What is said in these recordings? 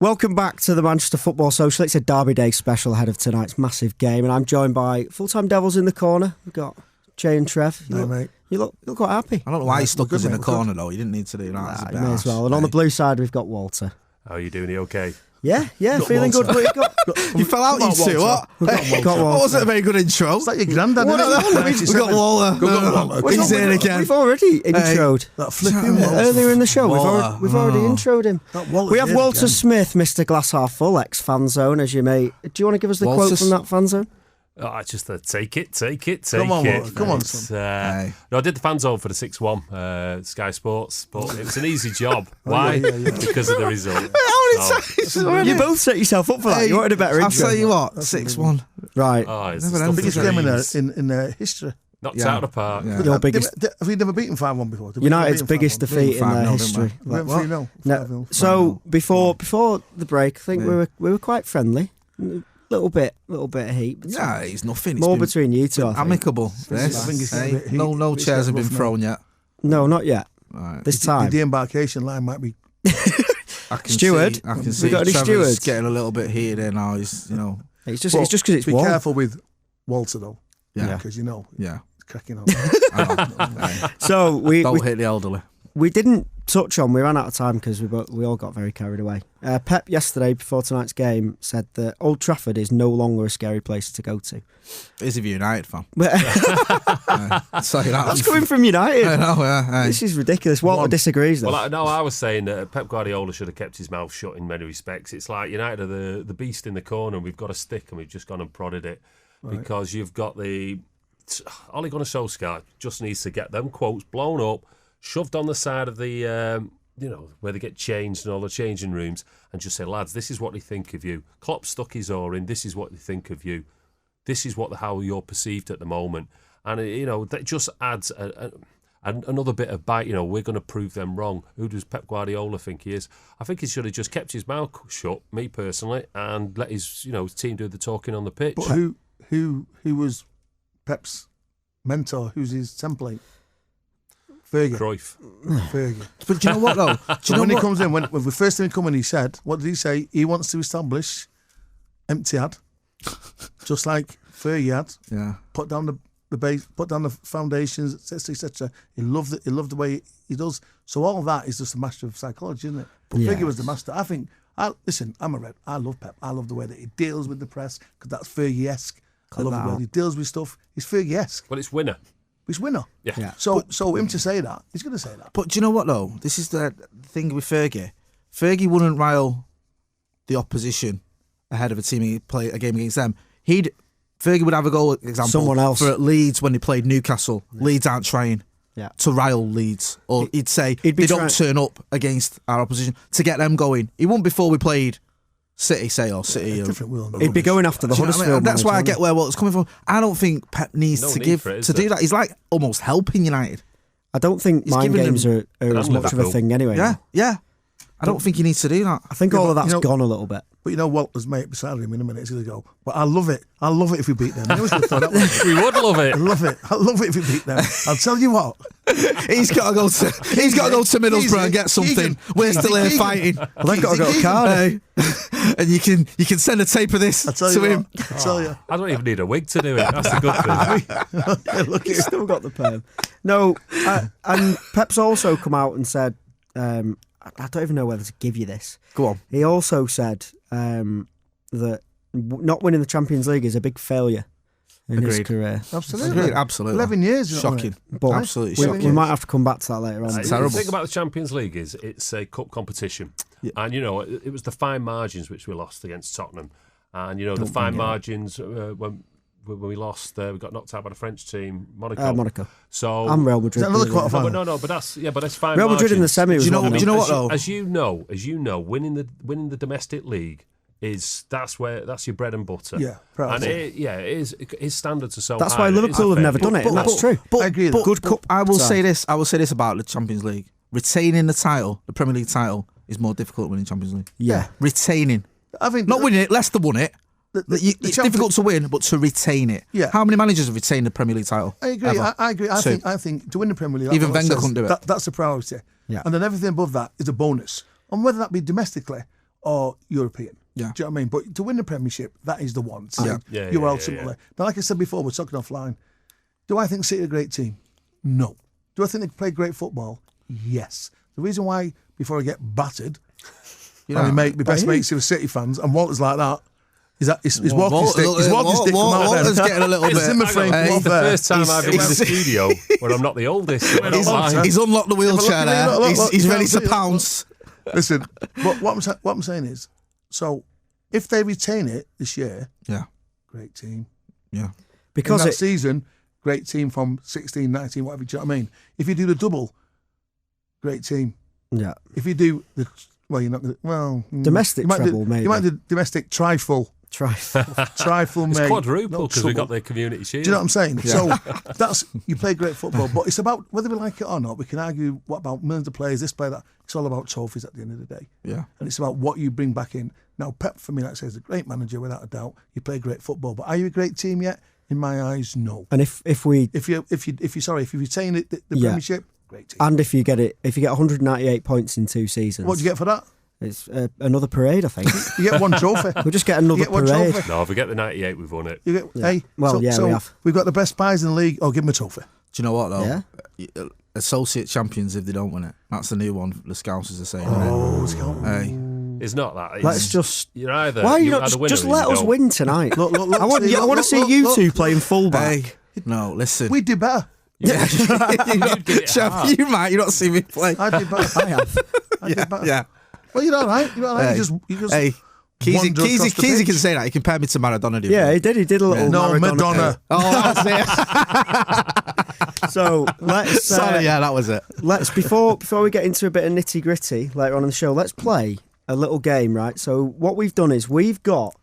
Welcome back to the Manchester Football Social. It's a Derby Day special ahead of tonight's massive game, and I'm joined by full-time Devils in the corner. We've got Jay and Trev. You look quite happy. I don't know why you stuck us in the corner, though. You didn't need to do that. You may as well. And on the blue side, we've got Walter. How are you doing? Are you okay? Yeah, feeling Walter. good. You fell out, you two. What? Got Walter. Wasn't a very good intro. It's like your granddad. We got Walter. He's in again. We've already introed. That flipping Walter. Earlier in the show, Walter. we've already introed him. We have Walter Smith, Mr. Glass Half Full, ex-Fan Zone, as you may. Do you want to give us the quote from that Fan Zone? Oh, just take it. Come on, Walter. Come on, son. No, I did the Fan Zone for the 6-1 Sky Sports, but it was an easy job. Why? Yeah. Because of the result. You both set yourself up for that. You wanted a better intro. I'll tell you what, 6-1 Right. Oh, it's Never the ended. Biggest stuff of game dreams. in history. Knocked out of the park. Yeah. Your biggest. Have we never beaten 5-1 before? United's biggest defeat in their 5-0, history. We went 3-0. No. So before the break, I think we were quite friendly. Little bit of heat. Yeah, it's nothing. More between you two, I think. Amicable. No chairs have been thrown yet. No, not yet. Right. This time. The embarkation line might be. I can Steward? I can We see got any Trevor's stewards? getting a little bit heated there now. He's, It's just because it's Be warm. careful with Walter though. Yeah. Because Yeah. it's cracking on. So we Don't hit the elderly. we didn't touch on. We ran out of time because we all got very carried away. Pep yesterday before tonight's game said that Old Trafford is no longer a scary place to go to. Is he a United fan? That's Say that. coming from United. I know, yeah. This is ridiculous. Walter disagrees though. Well, I was saying that Pep Guardiola should have kept his mouth shut in many respects. It's like United are the beast in the corner, and we've got a stick, and we've just gone and prodded it because you've got the Ole Gunnar Solskjaer just needs to get them quotes blown up, shoved on the side of the where they get changed and all the changing rooms, and just say, lads, this is what they think of you. Klopp stuck his oar in. This is what they think of you. This is how you're perceived at the moment, and that just adds another bit of bite. We're going to prove them wrong. Who does Pep Guardiola think he is? I think he should have just kept his mouth shut, me personally, and let his team do the talking on the pitch. But who was Pep's mentor? Who's his template? Fergie. Cruyff. Fergie. But do you know what though? When he comes in, when the first time he come in, he said, what did he say? He wants to establish Etihad, just like Fergie had. Yeah. Put down the base, put down the foundations, etc. He loved it. He loved the way he does. So all of that is just a master of psychology, isn't it? But Fergie was the master. I think. Listen, I'm a Red. I love Pep. I love the way that he deals with the press because that's Fergie-esque. I love the way he deals with stuff. He's Fergie-esque. Well, it's winner. He's winner. Yeah. So him to say that, he's going to say that. But do you know what though? This is the thing with Fergie. Fergie wouldn't rile the opposition ahead of a team he play a game against them. Fergie would have a goal example Someone else. for Leeds when they played Newcastle. Leeds aren't trying to rile Leeds, or he'd say they don't turn up against our opposition to get them going. He wouldn't before we played City, City. Different world. He'd be going after the Huddersfield. That's why I get where Walter's coming from. I don't think Pep needs to do that. He's like almost helping United. I don't think mind games are as much of a thing anyway. Yeah. I don't think he needs to do that. I think all of that's gone a little bit. But Walter's mate beside him in a minute, he's going to go, but I love it if we beat them. We would love it. I love it if we beat them. I'll tell you what. He's got to go to Middlesbrough and get something. We're still here fighting. Well, they've got to go to Cardiff. And you can send a tape of this to him. I'll tell you. I don't even need a wig to do it. That's the good thing. Look, He's still got the perm. No, and Pep's also come out and said, I don't even know whether to give you this. Go on. He also said that not winning the Champions League is a big failure in his career. Absolutely. Absolutely. 11 years. Shocking. But Absolutely we might have to come back to that later on. Terrible. The thing about the Champions League is it's a cup competition. Yeah. And, it was the fine margins which we lost against Tottenham. And, the fine margins when we lost, we got knocked out by the French team, Monaco. So and Real Madrid. Is that another quarter final? No, but that's fine. Real Madrid in the semi was do you know what though? As you know, winning the domestic league that's your bread and butter. Yeah, and his standards are so high. That's why Liverpool have never done it, and that's true. I agree. Good cup. I will say this about the Champions League: retaining the title, the Premier League title, is more difficult than winning Champions League. Yeah, retaining. I think not winning it. Leicester won it. It's difficult to win, but to retain it. Yeah. How many managers have retained the Premier League title? I agree. I agree. I think to win the Premier League, even Wenger couldn't do it. That's a priority. Yeah. And then everything above that is a bonus. And whether that be domestically or European. Yeah. Do you know what I mean? But to win the Premiership, that is the one. So Yeah, you're yeah, ultimately. Now, like I said before, we're talking offline. Do I think City are a great team? No. Do I think they play great football? Yes. The reason why, before I get battered, my best mates who are City fans, and Walter's like that, is that his walking stick. His walking stick come out Walter's there. getting a little bit. It's the first time I've been in the studio where I'm not the oldest. He's unlocked the wheelchair there. He's ready to pounce. Listen, what I'm saying is, so if they retain it this year, great team. Yeah. Because in that season, great team from 16, 19, whatever, do you know what I mean? If you do the double, great team. Yeah. If you do the, you're not, domestic treble, maybe. You might do domestic trifle. Trifle, mate. It's quadruple because we got the community shield. Do you know what I'm saying? Yeah. So you play great football, but it's about whether we like it or not. We can argue what about millions of players, this player, that. It's all about trophies at the end of the day. Yeah. And it's about what you bring back in. Now, Pep, for me, like I say, is a great manager without a doubt. You play great football, but are you a great team yet? In my eyes, no. And if you retain the Premiership, great team. And if you get 198 points in 2 seasons, what do you get for that? It's another parade, I think. You get one trophy. We'll just get another parade. No, if we get the 98, we've won it. You get, we have. We've got the best pies in the league. Oh, give them a trophy. Do you know what, though? Yeah. Associate champions if they don't win it. That's the new one the Scousers are saying. Hey. It's not that. Let's just. You're either. Why are you not just let us win tonight? Look, I want to see you two playing fullback. Hey, no, listen. We do better. Yeah. Chef, you might. You don't see me play. I do better. I have. I do better. Yeah. Well, you're all right. You're all right. Hey. You just Hey. Keezy can say that. He compared me to Maradona. Yeah, he did. He did a little. No, Maradona. Oh, that's it. So let's. Sorry, that was it. Let's before we get into a bit of nitty gritty later on in the show. Let's play a little game, right? So what we've done is we've got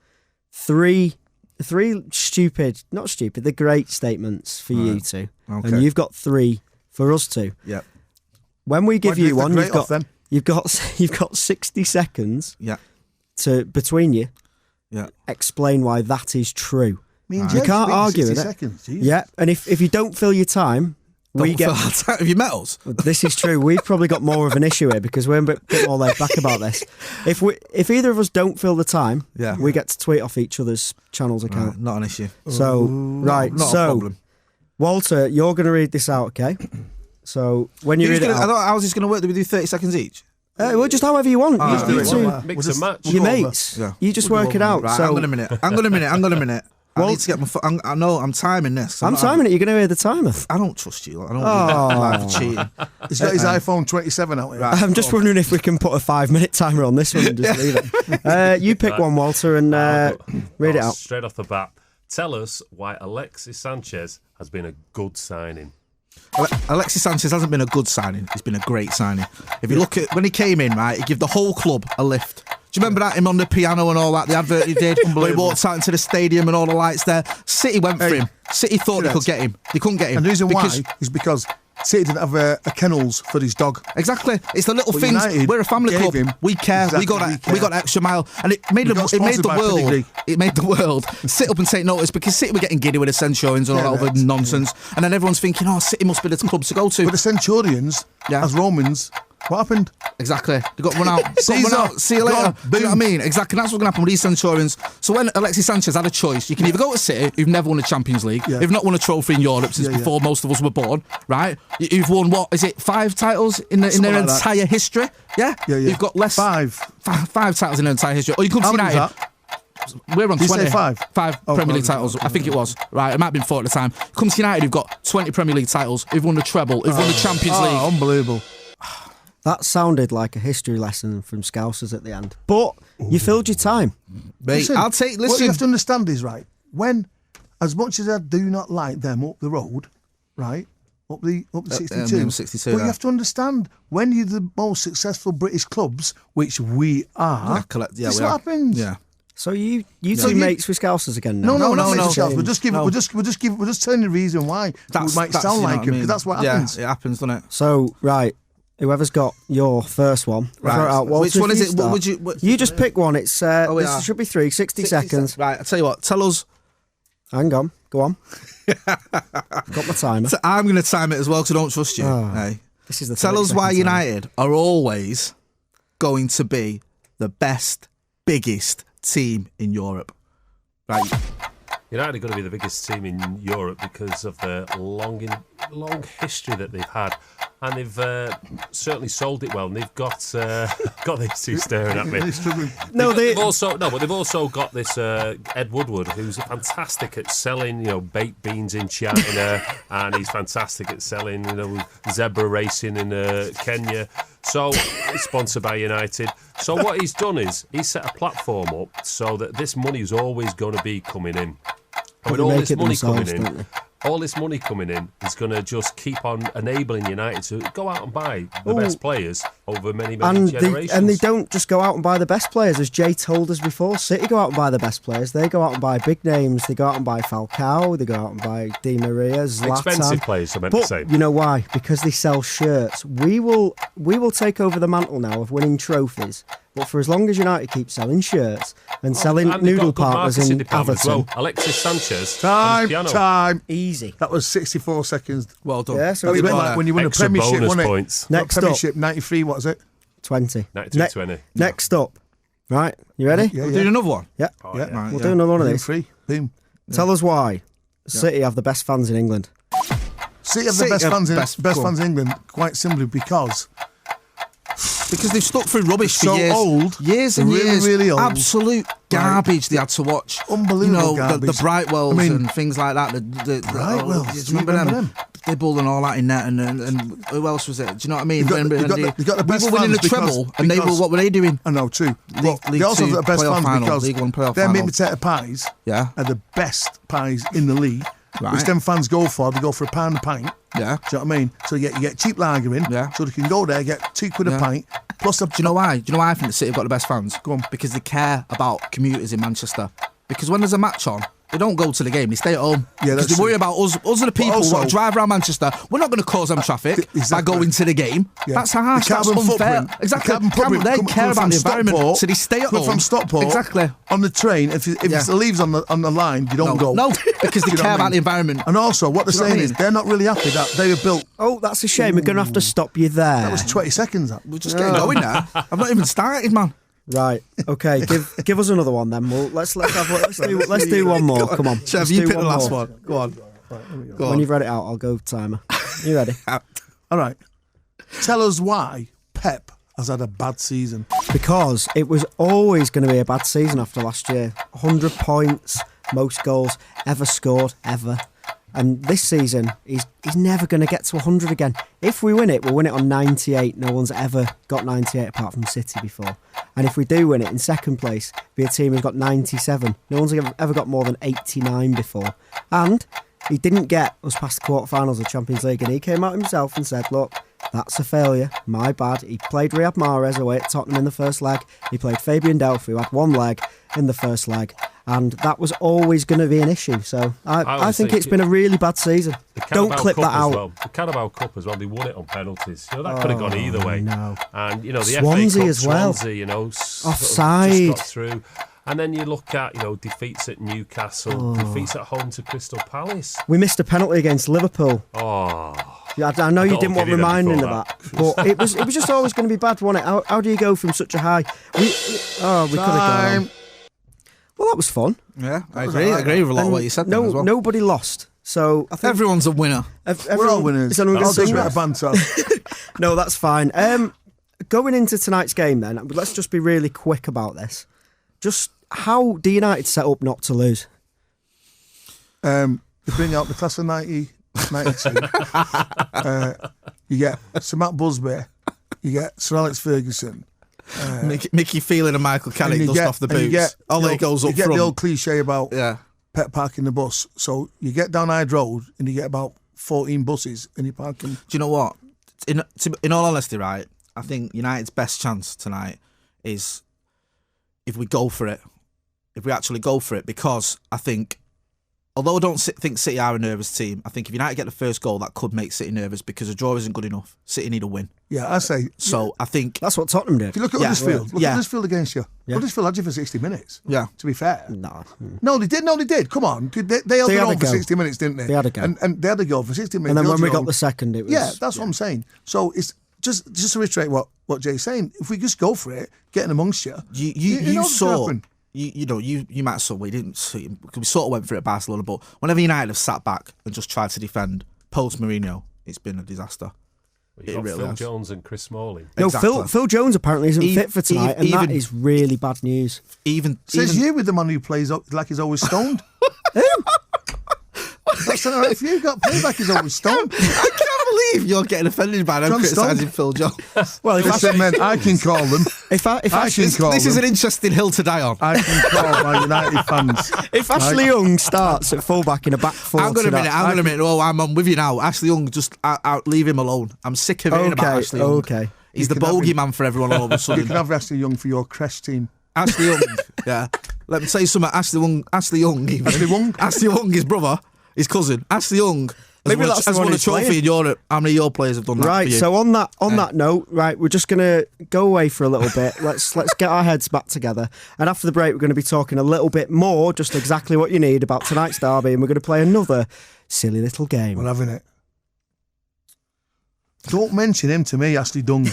three they're great statements for you two, and you've got 3 for us two. Yeah. When we give you one, you've got 60 seconds. Yeah. To between you, explain why that is true. You can't argue with it. Seconds, yeah, and if you don't fill your time, have you medals? This is true. We've probably got more of an issue here because we're a bit more laid back about this. If either of us don't fill the time, we get to tweet off each other's channel's account. Not an issue. So not a problem. Walter, you're going to read this out, okay? So when you read it out, I was just going to work. Do we do 30 seconds each? Well, just however you want. Mix and match. Your mates. Yeah. You just work it out. Right, so I'm going to minute. I need to get my foot. I know I'm timing this. I'm timing it. You're going to hear the timer. I don't trust you. I don't like for cheating. He's got his iPhone 27 out here. Right, I'm just wondering if we can put a 5-minute timer on this one and just leave it. You pick one, Walter, and read it out. Straight off the bat. Tell us why Alexis Sanchez has been a good signing. Alexis Sanchez hasn't been a good signing. He's been a great signing. If you look at when he came in, right, he gave the whole club a lift. Do you remember that, him on the piano and all that, the advert he did? When he walked out into the stadium and all the lights there. City went for him. City thought they could get him. They couldn't get him. And the reason why is because City didn't have a kennels for his dog. Exactly. It's the little things. United We're a family club. We care. Exactly, we got that extra mile, and it made the world sit up and take notice because City were getting giddy with the Centurions and all that other nonsense, and then everyone's thinking, "Oh, City must be the clubs to go to." But the Centurions, as Romans, what happened? Exactly. They got run out. See you later. Do you know what I mean? Exactly. That's what's going to happen with these Centurions. So when Alexis Sanchez had a choice, you can either go to City, who've never won a Champions League, who've not won a trophy in Europe since before most of us were born, right? You've won, 5 titles in their entire history? Yeah? You've got less. 5 titles in their entire history. Or you come to United. We're on 20. Did you say 5? 5 Premier League titles. I think it was. Right, it might have been 4 at the time. Come to United, who've got 20 Premier League titles, who've won the treble, who've won the Champions League. Unbelievable. That sounded like a history lesson from Scousers at the end. But you filled your time. Mate, listen. What you have to understand is, right, when, as much as I do not like them up the road, right, up the 62, 62, but you have to understand, when you're the most successful British clubs, which we are, this what happens. Yeah. So you two mates with Scousers again now? No. We're just telling you the reason why it might sound like it, because that's what happens. Yeah, it happens, doesn't it? So, right. Whoever's got your first one, right. Which one is it? What would you? You just pick one. It's this should be 60 seconds. Right, I'll tell you what. Tell us. Hang on. Go on. Got my timer. So I'm going to time it as well because I don't trust you. Hey. This is the Tell us why United are always going to be the best biggest team in Europe. Right. United are going to be the biggest team in Europe because of the long history that they've had, and they've certainly sold it well. And they've got these two staring at me. They've also got this Ed Woodward, who's fantastic at selling, baked beans in China, and he's fantastic at selling, zebra racing in Kenya. So he's sponsored by United. So what he's done is he's set a platform up so that this money is always going to be coming in. And with all this money coming in is going to just keep on enabling United to go out and buy the best players over many generations. And they don't just go out and buy the best players, as Jay told us before. City go out and buy the best players. They go out and buy big names. They go out and buy Falcao. They go out and buy Di Maria, Zlatan. Expensive players, I meant to say. You know why? Because they sell shirts. We will take over the mantle now of winning trophies. But for as long as United keep selling shirts and selling noodle partners in Everton. Well. Alexis Sanchez. Time. Easy. That was 64 seconds. Well done. Yeah, so when you win a Premiership, bonus wasn't it? points. Next Premiership, up. 93, what is it? 20. 93-20. Next up. Right, you ready? Yeah, Doing another one? Yeah. Right, We'll do another one of these. Free. Boom. Tell us why City have the best fans in England. City have the best fans in England, quite simply because they've stuck through rubbish for years. Old. Years and really, years. really old. Absolute garbage they had to watch. Unbelievable garbage. The Brightwells and things like that. The Brightwells. Do you remember them? Dibble and all that in net, and who else was it? Do you know what I mean? They got the best we were winning the treble, and what were they doing? I know, too. League they also have the best fans because League One playoff their meat final. potato pies are the best pies in the league, which them fans go for. They go for £1 a pint. Yeah. Do you know what I mean? So you get cheap lager in, so they can go there, get £2 a pint. Plus, do you know why? Do you know why I think the City have got the best fans? Go on. Because they care about commuters in Manchester. Because when there's a match on, they don't go to the game, they stay at home. Yeah, because they worry about us are the people who drive around Manchester. We're not going to cause them traffic by going to the game. Yeah. That's harsh, that's unfair. Exactly. They care about the environment, so they stay at home. From Stockport, exactly. On the train, if it leaves on the line, you don't go. No, because they care about the environment. And also, what they're saying is they're not really happy that they were built. Oh, that's a shame. We're going to have to stop you there. That was 20 seconds. We're just getting going now. I've not even started, man. Right. Okay. Give us another one then. Let's do one more. Come on. Trev, you pick the last one. Go on. When you've read it out, I'll go timer. You ready? All right. Tell us why Pep has had a bad season. Because it was always going to be a bad season after last year. 100 points, most goals ever scored ever. And this season, he's never going to get to 100 again. If we win it, we'll win it on 98. No one's ever got 98 apart from City before. And if we do win it in second place, be a team who's got 97. No one's ever got more than 89 before. And he didn't get us past the quarterfinals of the Champions League. And he came out himself and said, look, that's a failure. My bad. He played Riyad Mahrez away at Tottenham in the first leg. He played Fabian Delph, who had one leg in the first leg. And that was always going to be an issue. So I think it's been a really bad season. Don't clip that out. Well. The Carabao Cup as well, they won it on penalties. That could have gone either way. No. And, the Swansea FA Cup, as well. Swansea, offside. Just got through. And then you look at, defeats at Newcastle, defeats at home to Crystal Palace. We missed a penalty against Liverpool. Yeah, I know you didn't want reminding of that, but it was just always going to be bad, wasn't it? How do you go from such a high? We could have gone. Well, that was fun. Yeah, I agree with a lot of what you said. As well. Nobody lost, so I think everyone's a winner. We're all winners. I'll just a banter. No, that's fine. Going into tonight's game, then, let's just be really quick about this. Just how do United set up not to lose? They bring out the class of 92. You get Sir Matt Busby, you get Sir Alex Ferguson, Mickey Phelan and Michael Carrick dust off the boots. Ollie goes up front. You get the old cliche about Pep parking the bus. So you get down Hyde Road and you get about 14 buses and you park them. Do you know what? In all honesty, right, I think United's best chance tonight is if we go for it. If we actually go for it, because I think, although I don't think City are a nervous team, I think if United get the first goal, that could make City nervous because a draw isn't good enough. City need a win. Yeah, I say. So I think that's what Tottenham did. If you look at Huddersfield, look at Huddersfield against you. Huddersfield had you for 60 minutes. Yeah. To be fair. No, they did. Come on. They held it on for 60 minutes, didn't they? They had a go. And they had a go for 60 minutes. And then when we got the second, it was... Yeah, that's what I'm saying. So it's just to reiterate what Jay's saying, if we just go for it, getting amongst you, you saw. You might have saw we didn't see him because we sort of went for it at Barcelona, but whenever United have sat back and just tried to defend post Mourinho, it's been a disaster. Well, you've got really Phil has. Jones and Chris Smalling. No, Exactly. Phil Jones apparently isn't fit for tonight, and that is really bad news. Says you with the man who plays like he's always stoned. Who? That's all right. If you got played like he's always stoned. I can't believe you're getting offended by them John criticising Phil Jones. Well, if Listen, man, I can call them. This is an interesting hill to die on. I can call my United fans. If Ashley Young starts at fullback in a back four, I'm going to admit. Oh, I'm with you now. Ashley Young, just leave him alone. I'm sick of hearing about Ashley Young. Okay. He's the bogeyman for everyone all of a sudden. You can have Ashley Young for your crest team. Ashley Young, yeah. Let me tell you something. Ashley Young, his brother, his cousin. Ashley Young has won a trophy in Europe. How many of your players have done that? Right. For you? So on that note, right, we're just gonna go away for a little bit. Let's get our heads back together. And after the break, we're going to be talking a little bit more, just exactly what you need about tonight's derby, and we're going to play another silly little game. We're having it. Don't mention him to me, Ashley Dung.